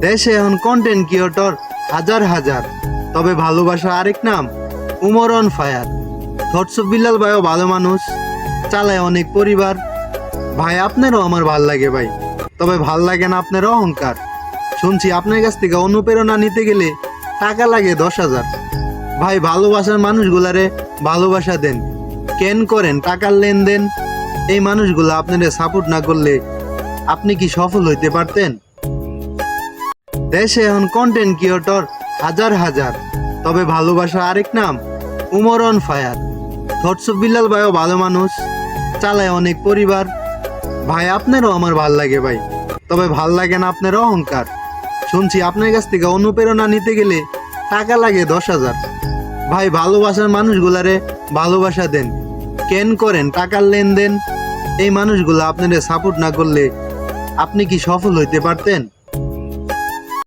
দেশে এখন content creator হাজার হাজার, তবে ভালোবাসা আরেক নাম Umar on fire. Thoughts Billal ভাইও ভালো মানুষ, চালায় অনেক পরিবার। ভাই আপনারও আমার ভাল লাগে ভাই, তবে ভাল লাগে না আপনার অহংকার। শুনছি আপনার কাছ থেকে অনুপ্রেরণা নিতে গেলে টাকা লাগে 10,000। ভাই ভালোবাসার মানুষগুলারে ভালোবাসা দেন, কেন করেন টাকার লেনদেন? এই মানুষগুলো আপনাদের সাপোর্ট না করলে আপনি কি সফল হইতে পারতেন? দেশে এখন কন্টেন্ট ক্রিয়েটর হাজার হাজার, তবে ভালোবাসা আরেক নাম Umar on fire. Thoughts Billal ভাইও ভালো মানুষ, চালায় অনেক পরিবার। ভাই আপনারও আমার ভাল লাগে ভাই, তবে ভাল লাগে না আপনার অহংকার। শুনছি আপনার কাছ থেকে অনুপ্রেরণা নিতে গেলে টাকা লাগে 10,000। ভাই ভালোবাসার মানুষগুলারে ভালোবাসা দেন, কেন করেন টাকার লেনদেন? এই মানুষগুলো আপনাদের সাপোর্ট না করলে আপনি কি সফল হইতে পারতেন?